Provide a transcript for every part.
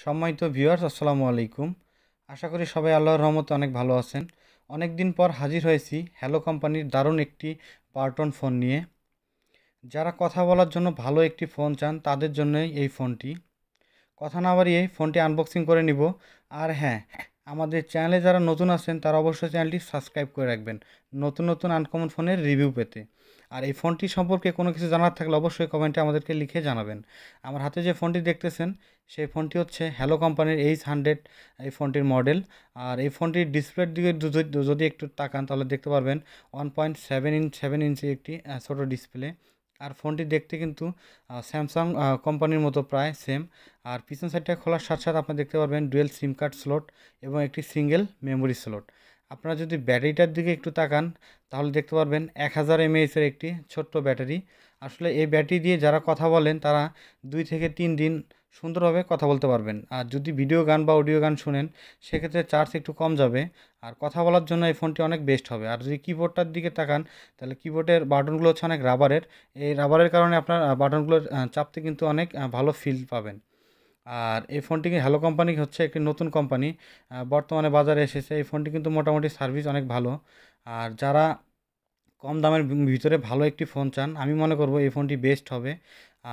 সম্মানিত ভিউয়ার্স আসসালামু আলাইকুম। আশা করি সবাই আল্লাহর রহমতে অনেক ভালো আছেন। অনেক দিন পর হাজির হয়েছি হ্যালো কোম্পানির দারুণ একটি বাটন ফোন নিয়ে। যারা কথা বলার জন্য ভালো একটি ফোন চান তাদের জন্যই এই ফোনটি। কথা না বাড়িয়ে ফোনটি আনবক্সিং করে নিব। আর হ্যাঁ, আমাদের চ্যানেলে যারা নতুন আছেন তারা অবশ্যই চ্যানেলটি সাবস্ক্রাইব করে রাখবেন নতুন নতুন আনকমন ফোনের রিভিউ পেতে। আর এই ফোনটি সম্পর্কে কোনো কিছু জানার থাকলে অবশ্যই কমেন্টে আমাদেরকে লিখে জানাবেন। আমার হাতে যে ফোনটি দেখতেছেন সেই ফোনটি হচ্ছে হ্যালো কোম্পানির H100 এই ফোনটির মডেল। আর এই ফোনটির ডিসপ্লের দিকে যদি একটু তাকান তাহলে দেখতে পারবেন 1.7 ইঞ্চি একটি ছোট ডিসপ্লে। আর ফোনটি দেখতে কিন্তু স্যামসাং কোম্পানির মতো প্রায় সেম। আর পিছন সাইডটা খোলার সাথে সাথে আপনি দেখতে পারবেন ডুয়েল সিম কার্ড স্লট এবং একটি সিঙ্গেল মেমোরি স্লট। আপনারা যদি ব্যাটারিটার দিকে একটু তাকান তাহলে দেখতে পারবেন 1000 mAh-এর একটি ছোট্ট ব্যাটারি। আসলে এই ব্যাটারি দিয়ে যারা কথা বলেন তারা 2 থেকে 3 দিন সুন্দরভাবে কথা বলতে পারবেন। আর যদি ভিডিও গান বা অডিও গান শুনেন সেক্ষেত্রে চার্জ একটু কম যাবে। আর কথা বলার জন্য এই ফোনটি অনেক বেস্ট হবে। আর যদি কিবোর্ডটার দিকে তাকান তাহলে কিবোর্ডের বাটনগুলো হচ্ছে অনেক রাবারের। এই রাবারের কারণে আপনার বাটনগুলো চাপতে কিন্তু অনেক ভালো ফিল পাবেন। আর এই ফোনটি হ্যালো কোম্পানি হচ্ছে একটি নতুন কোম্পানি, বর্তমানে বাজারে এসেছে। এই ফোনটি কিন্তু মোটামুটি সার্ভিস অনেক ভালো। আর যারা কম দামের ভিতরে ভালো একটি ফোন চান আমি মনে করব এই ফোনটি বেস্ট হবে।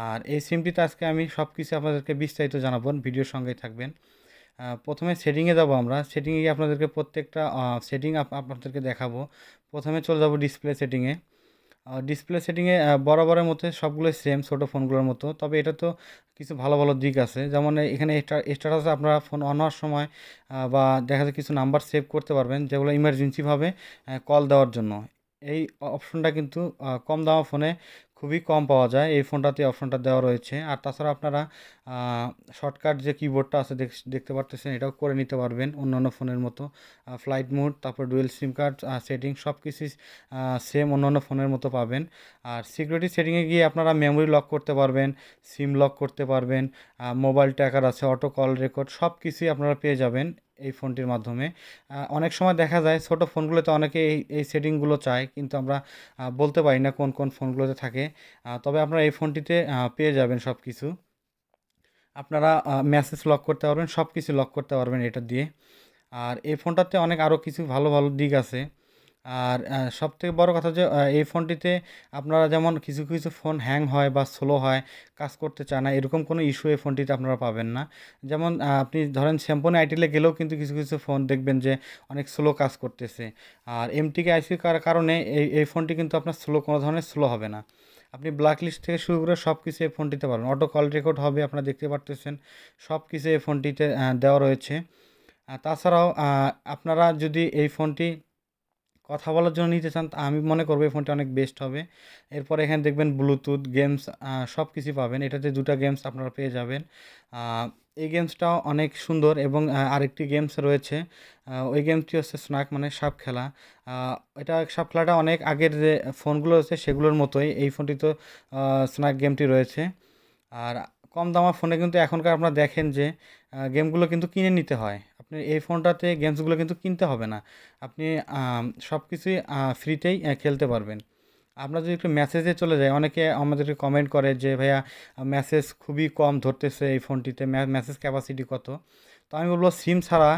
আর এই সিমটিতে আজকে আমি সব কিছু আপনাদেরকে বিস্তারিত জানাবো, ভিডিওর সঙ্গেই থাকবেন। প্রথমে সেটিংয়ে যাব। আমরা সেটিংয়ে গিয়ে আপনাদেরকে প্রত্যেকটা সেটিং আপনাদেরকে দেখাবো। প্রথমে চলে যাব ডিসপ্লে সেটিংয়ে। ডিসপ্লে সেটিংয়ে বরাবরের মধ্যে সবগুলো সেম ছোটো ফোনগুলোর মতো, তবে এটা তো কিছু ভালো ভালো দিক আছে। যেমন এখানে স্ট্যাটাসে আপনারা ফোন অন হওয়ার সময় বা দেখা যায় কিছু নাম্বার সেভ করতে পারবেন যেগুলো ইমার্জেন্সিভাবে কল দেওয়ার জন্য। এই অপশনটা কিন্তু কম দামা ফোনে খুবই কম পাওয়া যায়। এই ফোনটাতে অপশনটা দেওয়া রয়েছে। আর তাছাড়া আপনারা শর্টকাট যে কিবোর্ডটা আছে দেখতে পারতেছেন, এটাও করে নিতে পারবেন অন্যান্য ফোনের মতো। ফ্লাইট মোড, তারপর ডুয়েল সিম কার্ড সেটিং সব কিছুই সেম অন্যান্য ফোনের মতো পাবেন। আর সিকিউরিটি সেটিংয়ে গিয়ে আপনারা মেমোরি লক করতে পারবেন, সিম লক করতে পারবেন, মোবাইল ট্র্যাকার আছে, অটো কল রেকর্ড সব কিছুই আপনারা পেয়ে যাবেন এই ফোনটির মাধ্যমে। অনেক সময় দেখা যায় ছোটো ফোনগুলোতে অনেকে এই সেটিংগুলো চায়, কিন্তু আমরা বলতে পারি না কোন কোন ফোনগুলোতে থাকে। তবে আপনারা এই ফোনটিতে পেয়ে যাবেন সব কিছু। আপনারা মেসেজ লক করতে পারবেন, সব কিছু লক করতে পারবেন এটা দিয়ে। আর এই ফোনটাতে অনেক আরও কিছু ভালো ভালো দিক আছে। আর সবথেকে বড় কথা যে এই ফোনটিতে আপনারা যেমন কিছু কিছু ফোন হ্যাং হয় বা স্লো হয়, কাজ করতে চায় না, এরকম কোনো ইস্যু এই ফোনটিতে আপনারা পাবেন না। যেমন আপনি ধরেন স্যামসং আইটেলে গেলেও কিন্তু কিছু কিছু ফোন দেখবেন যে অনেক স্লো কাজ করতেছে। আর এমটিকে আইসির কারণে এই ফোনটি কিন্তু আপনার কোনো ধরনের স্লো হবে না। আপনি ব্ল্যাক লিস্ট থেকে শুরু করে সব কিছু এই ফোনটিতে পারবেন, অটো কল রেকর্ড হবে, আপনারা দেখতে পারতেছেন সব কিছু এই ফোনটিতে দেওয়া রয়েছে। তাছাড়াও আপনারা যদি এই ফোনটি কথা বলার জন্য নিতে চান আমি মনে করবো এই ফোনটি অনেক বেস্ট হবে। এরপরে এখানে দেখবেন ব্লুটুথ গেমস সব কিছু পাবেন। এটাতে দুটো গেমস আপনারা পেয়ে যাবেন। এই গেমসটাও অনেক সুন্দর এবং আরেকটি গেমস রয়েছে। ওই গেমসটি হচ্ছে স্নাক, মানে সাপ খেলা। এটা সাপ খেলাটা অনেক আগের যে ফোনগুলো আছে সেগুলোর মতোই এই ফোনটিতে স্নাক গেমটি রয়েছে। আর কম দামা ফোনে কিন্তু এখনকার আপনারা দেখেন যে গেমগুলো কিন্তু কিনে নিতে হয়। আপনি এই ফোনটাতে গেমসগুলো কিন্তু কিনতে হবে না। আপনি সব কিছুই ফ্রিতেই খেলতে পারবেন। আমরা যদি একটু মেসেজে চলে যাই, অনেকে আমাদেরকে কমেন্ট করে যে ভাইয়া মেসেজ খুবই কম ধরতেছে এই ফোনটিতে, মেসেজ ক্যাপাসিটি কত। তো আমি বলবো সিম ছাড়া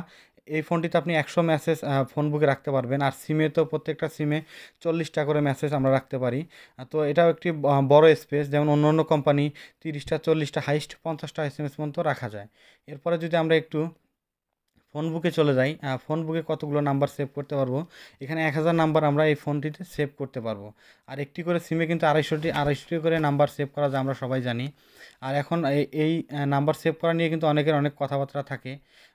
এই ফোনটিতে আপনি 100 মেসেজ ফোন বুকে রাখতে পারবেন। আর সিমে তো প্রত্যেকটা সিমে 40টা করে মেসেজ আমরা রাখতে পারি। তো এটাও একটি বড় স্পেস। যেমন অন্য অন্য কোম্পানি 30টা 40টা হাইস্ট 50টা SMS পর্যন্ত রাখা যায়। এরপরে যদি আমরা একটু ফোন বুকে চলে যাই, ফোন বুকে কতগুলো নাম্বার সেভ করতে পারবো। এখানে 1000 নাম্বার আমরা এই ফোনটিতে সেভ করতে পারবো। আর একটি করে সিমে কিন্তু আড়াইশোটি করে নাম্বার সেভ করা যায়, আমরা সবাই জানি। আর এখন এই নাম্বার সেভ করা নিয়ে কিন্তু অনেকের অনেক কথাবার্তা থাকে।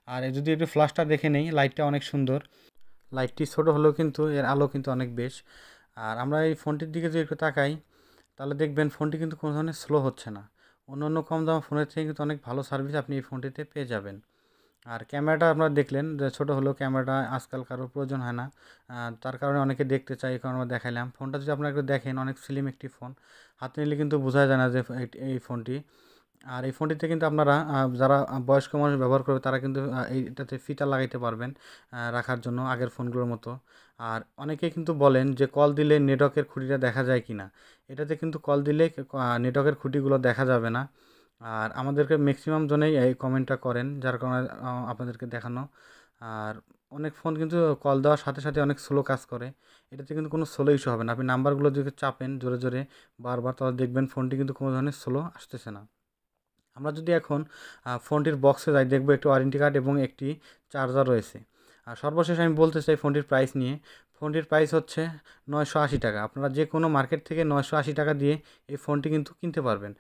আর যদি একটু ফ্ল্যাশটা দেখে নেই, লাইটটা অনেক সুন্দর। লাইটটি ছোট হলেও কিন্তু এর আলো কিন্তু অনেক বেশ। আর আমরা এই ফোনটির দিকে যদি একটু তাকাই তাহলে দেখবেন ফোনটি কিন্তু কোনো ধরনের স্লো হচ্ছে না। অন্য অন্য কম দাম ফোনের থেকে কিন্তু অনেক ভালো সার্ভিস আপনি এই ফোনটিতে পেয়ে যাবেন। আর ক্যামেরাটা আপনারা দেখলেন যে ছোটো হলেও ক্যামেরাটা আজকাল কারোর প্রয়োজন হয় না। তার কারণে অনেকে দেখতে চায়, এই কারণে আমরা দেখাইলাম। ফোনটা যদি আপনারা একটু দেখেন অনেক স্লিম একটি ফোন, হাতে নিলে কিন্তু বোঝা যায় না যে এই ফোনটি। আর এই ফোনটিতে কিন্তু আপনারা যারা বয়স্ক মানুষ ব্যবহার করবে তারা কিন্তু এইটাতে ফিতা লাগাইতে পারবেন রাখার জন্য আগের ফোনগুলোর মতো। আর অনেকেই কিন্তু বলেন যে কল দিলে নেটওয়ার্কের খুঁটিটা দেখা যায় কি না। এটাতে কিন্তু কল দিলে নেটওয়ার্কের খুঁটিগুলো দেখা যাবে না। আর আমাদেরকে ম্যাক্সিমাম জনেই এই কমেন্টটা করেন, যার কারণে আপনাদেরকে দেখানো। আর অনেক ফোন কিন্তু কল দেওয়ার সাথে সাথে অনেক স্লো কাজ করে, এটাতে কিন্তু কোনো স্লো ইস্যু হবে না। আপনি নাম্বারগুলো যদি চাপেন জোরে জোরে বারবার, তাহলে দেখবেন ফোনটি কিন্তু কোনো ধরনের স্লো আসতেছে না। আমরা যদি এখন ফোনটির বক্সে যাই, দেখবো একটি ওয়ারেন্টি কার্ড এবং একটি চার্জার রয়েছে। আর সর্বশেষ আমি বলতে চাই ফোনটির প্রাইস নিয়ে। ফোনটির প্রাইস হচ্ছে 980 টাকা। আপনারা যে কোনো মার্কেট থেকে 980 টাকা দিয়ে এই ফোনটি কিন্তু কিনতে পারবেন।